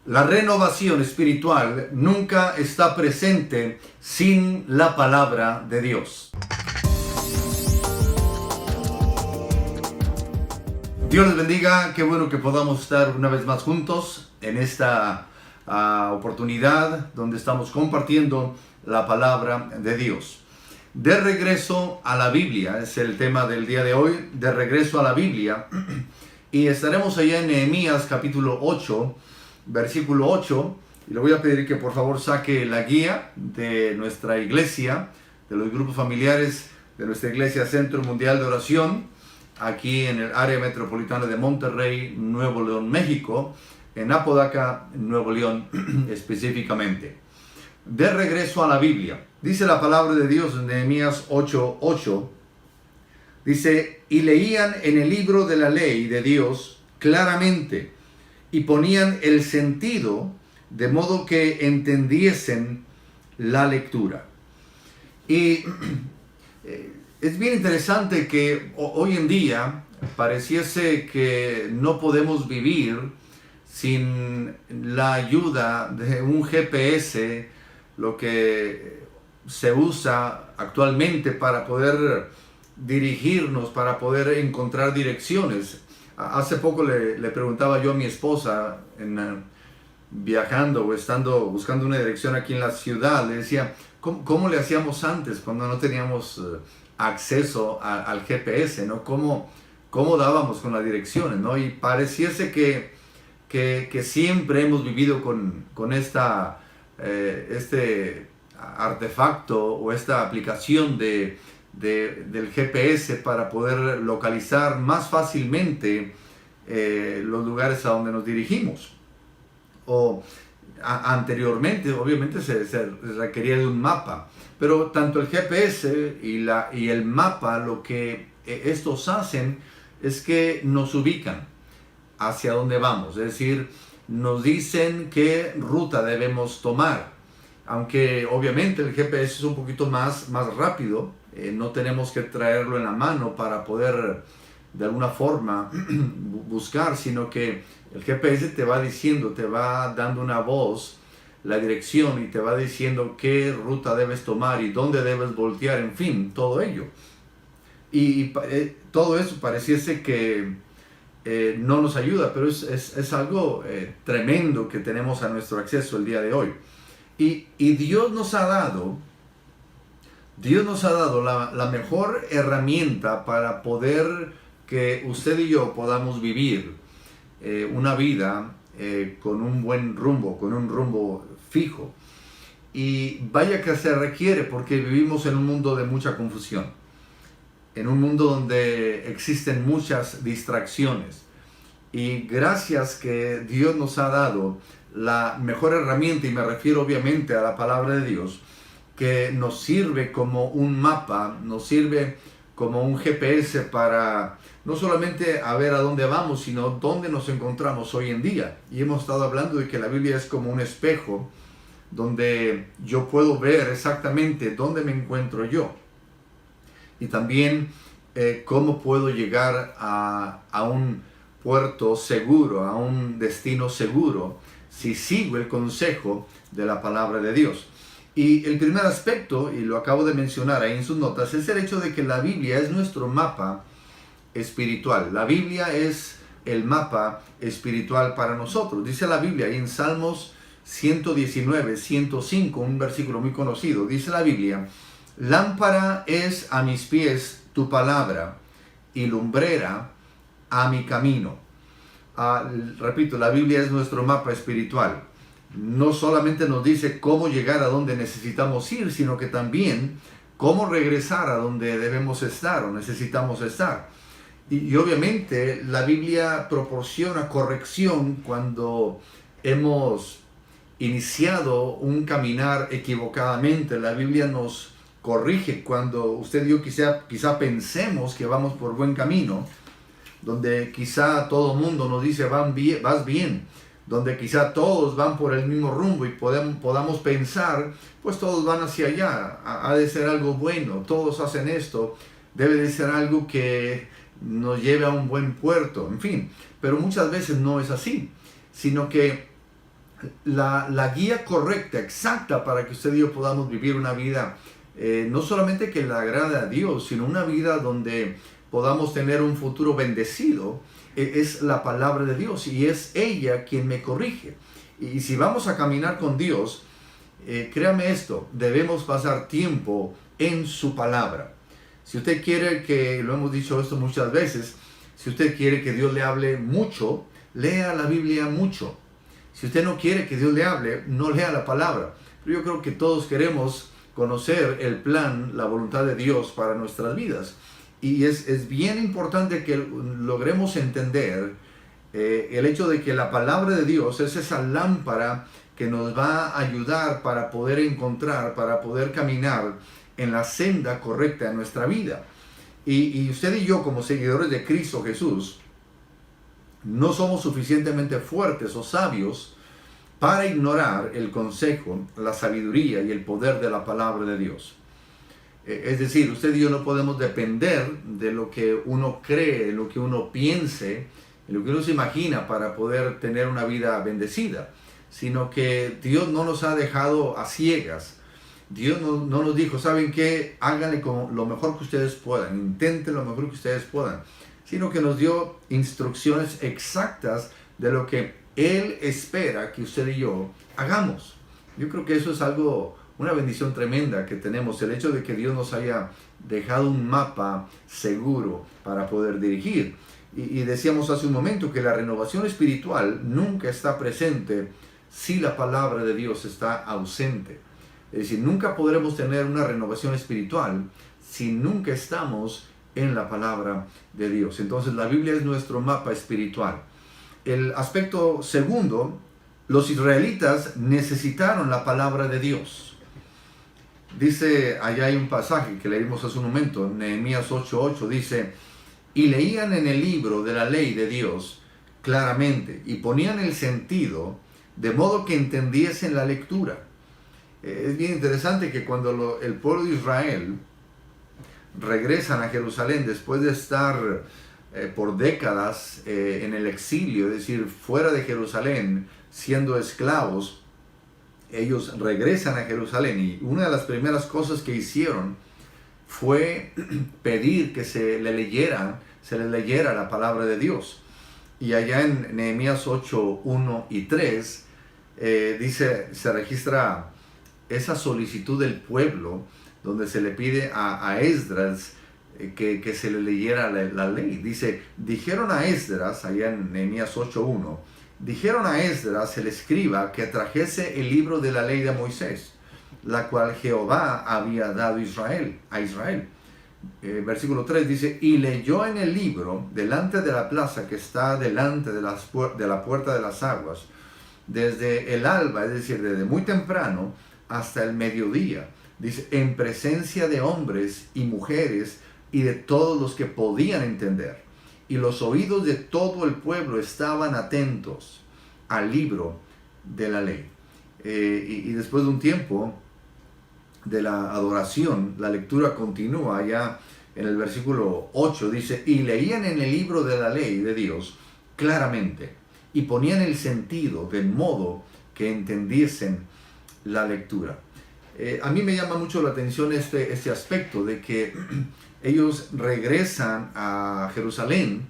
La renovación espiritual nunca está presente sin la palabra de Dios. Dios les bendiga, qué bueno que podamos estar una vez más juntos en esta oportunidad donde estamos compartiendo la palabra de Dios. De regreso a la Biblia, es el tema del día de hoy, de regreso a la Biblia. Y estaremos allá en Nehemías capítulo 8, versículo 8. Y le voy a pedir que por favor saque la guía de nuestra iglesia, de los grupos familiares de nuestra iglesia Centro Mundial de Oración, aquí en el área metropolitana de Monterrey, Nuevo León, México, en Apodaca, Nuevo León específicamente. De regreso a la Biblia. Dice la palabra de Dios en Nehemías 8:8. Dice, y leían en el libro de la ley de Dios claramente, y ponían el sentido de modo que entendiesen la lectura. Y es bien interesante que hoy en día pareciese que no podemos vivir sin la ayuda de un GPS, lo que se usa actualmente para poder dirigirnos, para poder encontrar direcciones. Hace poco le preguntaba yo a mi esposa, viajando o estando buscando una dirección aquí en la ciudad, le decía, ¿cómo le hacíamos antes cuando no teníamos acceso al GPS, ¿no? ¿Cómo dábamos con las direcciones, ¿no? Y pareciese que siempre hemos vivido con este artefacto o esta aplicación del GPS para poder localizar más fácilmente los lugares a donde nos dirigimos. O anteriormente obviamente se requería de un mapa, pero tanto el GPS y el mapa, lo que estos hacen es que nos ubican hacia dónde vamos, es decir, nos dicen qué ruta debemos tomar. Aunque obviamente el GPS es un poquito más rápido, no tenemos que traerlo en la mano para poder de alguna forma buscar, sino que el GPS te va diciendo, te va dando una voz, la dirección, y te va diciendo qué ruta debes tomar y dónde debes voltear, en fin, todo ello. Y todo eso pareciese que no nos ayuda, pero es algo tremendo que tenemos a nuestro acceso el día de hoy. Y Dios nos ha dado la mejor herramienta para poder que usted y yo podamos vivir una vida con un buen rumbo, con un rumbo fijo. Y vaya que se requiere, porque vivimos en un mundo de mucha confusión, en un mundo donde existen muchas distracciones. Y gracias que Dios nos ha dado la mejor herramienta, y me refiero obviamente a la palabra de Dios, que nos sirve como un mapa, nos sirve como un GPS para no solamente a ver a dónde vamos, sino dónde nos encontramos hoy en día. Y hemos estado hablando de que la Biblia es como un espejo donde yo puedo ver exactamente dónde me encuentro yo. Y también cómo puedo llegar a un puerto seguro, a un destino seguro, si sigo el consejo de la palabra de Dios. Y el primer aspecto, y lo acabo de mencionar ahí en sus notas, es el hecho de que la Biblia es nuestro mapa espiritual. La Biblia es el mapa espiritual para nosotros. Dice la Biblia ahí en Salmos 119, 105, un versículo muy conocido. Dice la Biblia, lámpara es a mis pies tu palabra y lumbrera a mi camino. Repito, la Biblia es nuestro mapa espiritual. No solamente nos dice cómo llegar a donde necesitamos ir, sino que también cómo regresar a donde debemos estar o necesitamos estar. Y obviamente la Biblia proporciona corrección cuando hemos iniciado un caminar equivocadamente. La Biblia nos corrige cuando usted y yo quizá pensemos que vamos por buen camino, donde quizá todo el mundo nos dice vas bien, donde quizá todos van por el mismo rumbo y podamos pensar, pues todos van hacia allá, ha de ser algo bueno, todos hacen esto, debe de ser algo que nos lleve a un buen puerto, en fin. Pero muchas veces no es así, sino que la guía correcta, exacta, para que usted y yo podamos vivir una vida, no solamente que le agrade a Dios, sino una vida donde podamos tener un futuro bendecido, es la palabra de Dios, y es ella quien me corrige. Y si vamos a caminar con Dios, créame esto, debemos pasar tiempo en su palabra. Si usted quiere que, lo hemos dicho esto muchas veces, si usted quiere que Dios le hable mucho, lea la Biblia mucho. Si usted no quiere que Dios le hable, no lea la palabra. Pero yo creo que todos queremos conocer el plan, la voluntad de Dios para nuestras vidas. Y es bien importante que logremos entender el hecho de que la palabra de Dios es esa lámpara que nos va a ayudar para poder encontrar, para poder caminar en la senda correcta de nuestra vida. Y usted y yo, como seguidores de Cristo Jesús, no somos suficientemente fuertes o sabios para ignorar el consejo, la sabiduría y el poder de la palabra de Dios. Es decir, usted y yo no podemos depender de lo que uno cree, de lo que uno piense, de lo que uno se imagina para poder tener una vida bendecida, sino que Dios no nos ha dejado a ciegas. Dios no nos dijo, ¿saben qué? Háganle con lo mejor que ustedes puedan, intenten lo mejor que ustedes puedan, sino que nos dio instrucciones exactas de lo que Él espera que usted y yo hagamos. Yo creo que eso es algo, una bendición tremenda que tenemos, el hecho de que Dios nos haya dejado un mapa seguro para poder dirigir. Y decíamos hace un momento que la renovación espiritual nunca está presente si la palabra de Dios está ausente. Es decir, nunca podremos tener una renovación espiritual si nunca estamos en la palabra de Dios. Entonces la Biblia es nuestro mapa espiritual. El aspecto segundo, los israelitas necesitaron la palabra de Dios. Dice, allá hay un pasaje que leímos hace un momento, Nehemías 8:8, dice, y leían en el libro de la ley de Dios claramente y ponían el sentido de modo que entendiesen la lectura. Es bien interesante que cuando el pueblo de Israel regresan a Jerusalén después de estar por décadas en el exilio, es decir, fuera de Jerusalén, siendo esclavos, ellos regresan a Jerusalén y una de las primeras cosas que hicieron fue pedir que se les leyera la palabra de Dios. Y allá en Nehemías 8:1 y 3 dice, se registra esa solicitud del pueblo donde se le pide a Esdras que se le leyera la ley. Dice, dijeron a Esdras, allá en Nehemías 8:1, dijeron a Esdras el escriba que trajese el libro de la ley de Moisés, la cual Jehová había dado a Israel. Versículo 3 dice, y leyó en el libro delante de la plaza que está delante de la puerta de las aguas, desde el alba, es decir, desde muy temprano hasta el mediodía. Dice, en presencia de hombres y mujeres y de todos los que podían entender. Y los oídos de todo el pueblo estaban atentos al libro de la ley. Y después de un tiempo de la adoración, la lectura continúa allá en el versículo 8. Dice, y leían en el libro de la ley de Dios claramente y ponían el sentido de modo que entendiesen la lectura. A mí me llama mucho la atención este aspecto de que ellos regresan a Jerusalén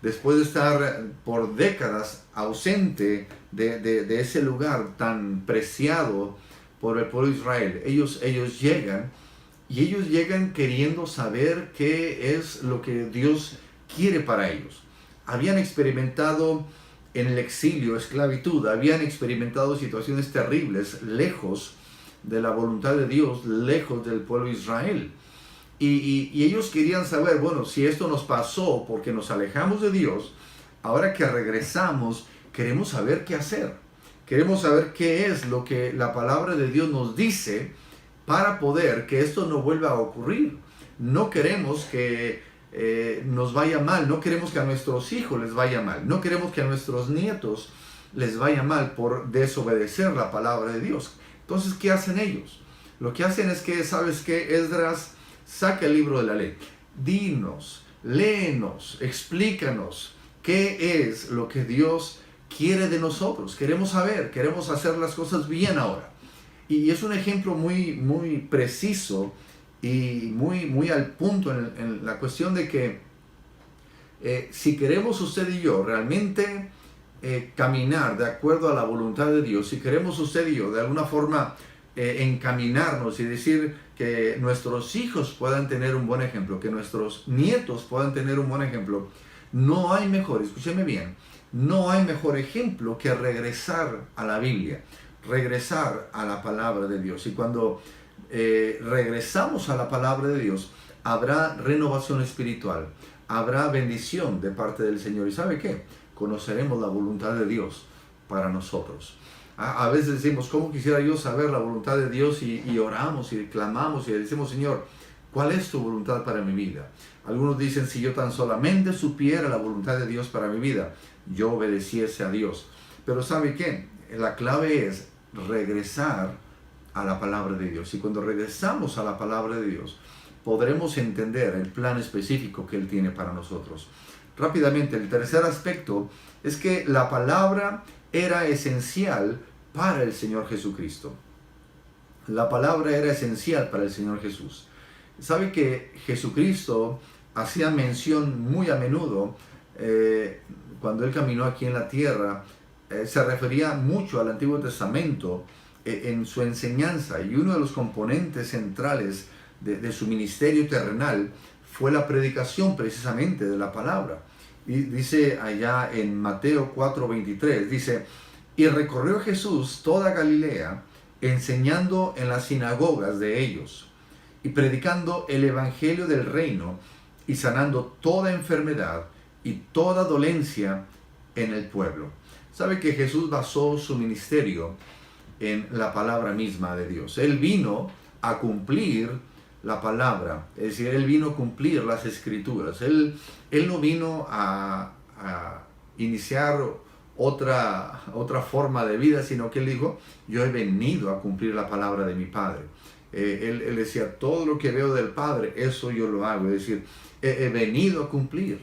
después de estar por décadas ausente de ese lugar tan preciado por el pueblo de Israel. Ellos llegan queriendo saber qué es lo que Dios quiere para ellos. Habían experimentado en el exilio, esclavitud, habían experimentado situaciones terribles, lejos de la voluntad de Dios, lejos del pueblo de Israel. Y ellos querían saber, bueno, si esto nos pasó porque nos alejamos de Dios, ahora que regresamos, queremos saber qué hacer. Queremos saber qué es lo que la palabra de Dios nos dice para poder que esto no vuelva a ocurrir. No queremos que nos vaya mal, no queremos que a nuestros hijos les vaya mal, no queremos que a nuestros nietos les vaya mal por desobedecer la palabra de Dios. Entonces, ¿qué hacen ellos? Lo que hacen es que, ¿sabes qué? Esdras, saca el libro de la ley. Dinos, léenos, explícanos qué es lo que Dios quiere de nosotros. Queremos saber, queremos hacer las cosas bien ahora. Y es un ejemplo muy preciso y muy al punto en la cuestión de que si queremos usted y yo realmente caminar de acuerdo a la voluntad de Dios, si queremos usted y yo de alguna forma encaminarnos y decir que nuestros hijos puedan tener un buen ejemplo, que nuestros nietos puedan tener un buen ejemplo, no hay mejor, escúcheme bien, no hay mejor ejemplo que regresar a la Biblia, regresar a la palabra de Dios. Y cuando regresamos a la palabra de Dios, habrá renovación espiritual, habrá bendición de parte del Señor. ¿Y sabe qué? Conoceremos la voluntad de Dios para nosotros. A veces decimos, ¿cómo quisiera yo saber la voluntad de Dios? Y oramos y clamamos y le decimos, Señor, ¿cuál es tu voluntad para mi vida? Algunos dicen, si yo tan solamente supiera la voluntad de Dios para mi vida, yo obedeciese a Dios. Pero ¿sabe qué? La clave es regresar a la palabra de Dios. Y cuando regresamos a la palabra de Dios, podremos entender el plan específico que Él tiene para nosotros. Rápidamente, el tercer aspecto es que la palabra era esencial para el Señor Jesucristo. La palabra era esencial para el Señor Jesús. ¿Sabe que Jesucristo hacía mención muy a menudo cuando Él caminó aquí en la tierra? Se refería mucho al Antiguo Testamento en su enseñanza, y uno de los componentes centrales de su ministerio terrenal fue la predicación precisamente de la palabra. Y dice allá en Mateo 4:23, dice, y recorrió Jesús toda Galilea, enseñando en las sinagogas de ellos, y predicando el evangelio del reino, y sanando toda enfermedad y toda dolencia en el pueblo. ¿Sabe que Jesús basó su ministerio en la palabra misma de Dios? Él vino a cumplir la palabra, es decir, Él vino a cumplir las escrituras. Él no vino a iniciar otra forma de vida, sino que Él dijo, yo he venido a cumplir la palabra de mi Padre. Él decía, todo lo que veo del Padre, eso yo lo hago. Es decir, he venido a cumplir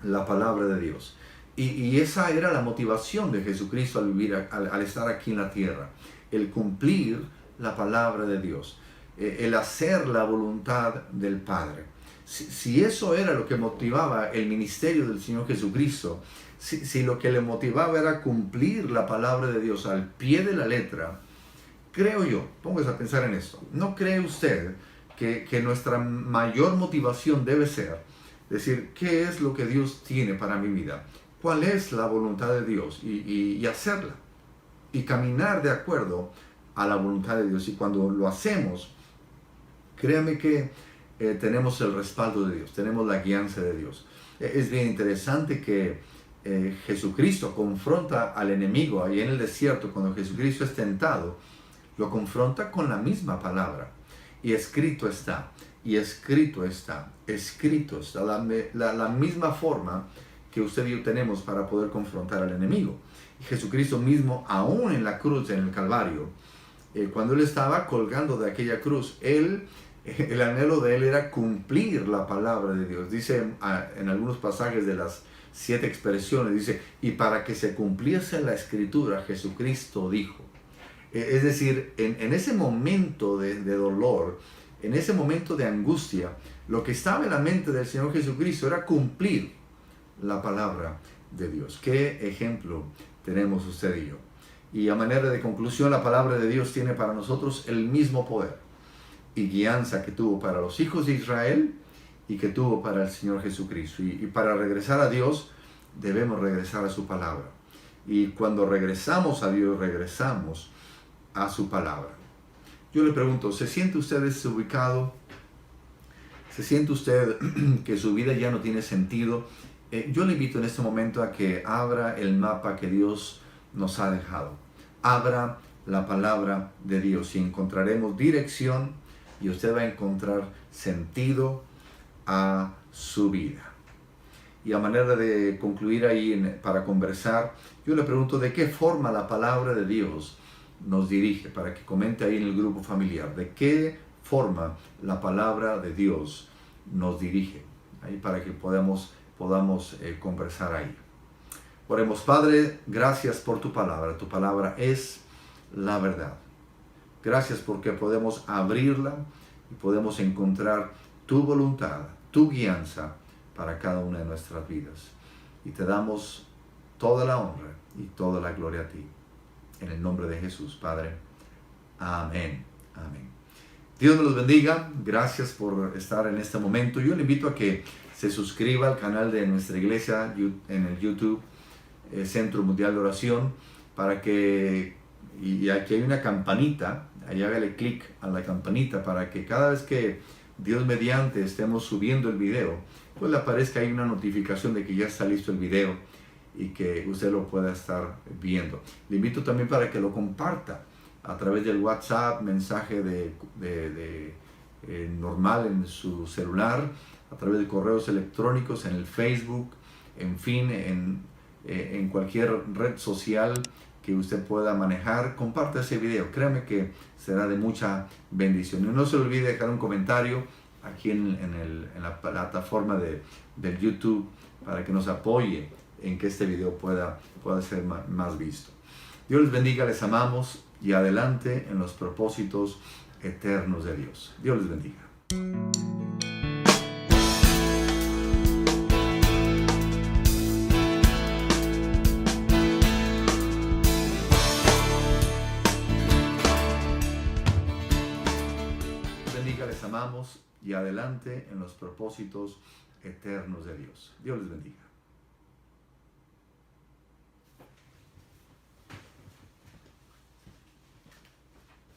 la palabra de Dios. Y esa era la motivación de Jesucristo al vivir, al estar aquí en la tierra. El cumplir la palabra de Dios. El hacer la voluntad del Padre. Si eso era lo que motivaba el ministerio del Señor Jesucristo, si lo que le motivaba era cumplir la palabra de Dios al pie de la letra, creo yo, póngase a pensar en esto, ¿no cree usted que nuestra mayor motivación debe ser decir, ¿qué es lo que Dios tiene para mi vida? ¿Cuál es la voluntad de Dios? Y hacerla. Y caminar de acuerdo a la voluntad de Dios. Y cuando lo hacemos, créame que tenemos el respaldo de Dios, tenemos la guianza de Dios. Es bien interesante que Jesucristo confronta al enemigo ahí en el desierto. Cuando Jesucristo es tentado, lo confronta con la misma palabra. Y escrito está, y escrito está, escrito está. La misma forma que usted y yo tenemos para poder confrontar al enemigo. Y Jesucristo mismo, aún en la cruz, en el Calvario, cuando Él estaba colgando de aquella cruz, el anhelo de Él era cumplir la palabra de Dios. Dice en algunos pasajes de las 7 expresiones, dice, y para que se cumpliese la escritura, Jesucristo dijo. Es decir, en ese momento de dolor, en ese momento de angustia, lo que estaba en la mente del Señor Jesucristo era cumplir la palabra de Dios. ¿Qué ejemplo tenemos usted y yo? Y a manera de conclusión, la palabra de Dios tiene para nosotros el mismo poder y guianza que tuvo para los hijos de Israel y que tuvo para el Señor Jesucristo. Y para regresar a Dios, debemos regresar a su palabra. Y cuando regresamos a Dios, regresamos a su palabra. Yo le pregunto, ¿se siente usted desubicado? ¿Se siente usted que su vida ya no tiene sentido? Yo le invito en este momento a que abra el mapa que Dios nos ha dejado. Abra la palabra de Dios y encontraremos dirección y usted va a encontrar sentido a su vida. Y a manera de concluir ahí para conversar, yo le pregunto de qué forma la palabra de Dios nos dirige, para que comente ahí en el grupo familiar, de qué forma la palabra de Dios nos dirige, ahí para que podamos conversar ahí. Oremos. Padre, gracias por tu palabra es la verdad. Gracias porque podemos abrirla y podemos encontrar tu voluntad, tu guianza para cada una de nuestras vidas. Y te damos toda la honra y toda la gloria a ti. En el nombre de Jesús, Padre. Amén. Amén. Dios me los bendiga. Gracias por estar en este momento. Yo le invito a que se suscriba al canal de nuestra iglesia en el YouTube, Centro Mundial de Oración, para que, y aquí hay una campanita, ahí hágale clic a la campanita para que cada vez que Dios mediante estemos subiendo el video, pues le aparezca ahí una notificación de que ya está listo el video y que usted lo pueda estar viendo. Le invito también para que lo comparta a través del WhatsApp, mensaje normal en su celular, a través de correos electrónicos, en el Facebook, en fin, en cualquier red social que usted pueda manejar. Comparte ese video, créame que será de mucha bendición. Y no se olvide dejar un comentario aquí en la plataforma del YouTube para que nos apoye en que este video pueda ser más visto. Dios les bendiga, les amamos y adelante en los propósitos eternos de Dios. Dios les bendiga. Les amamos y adelante en los propósitos eternos de Dios. Dios les bendiga.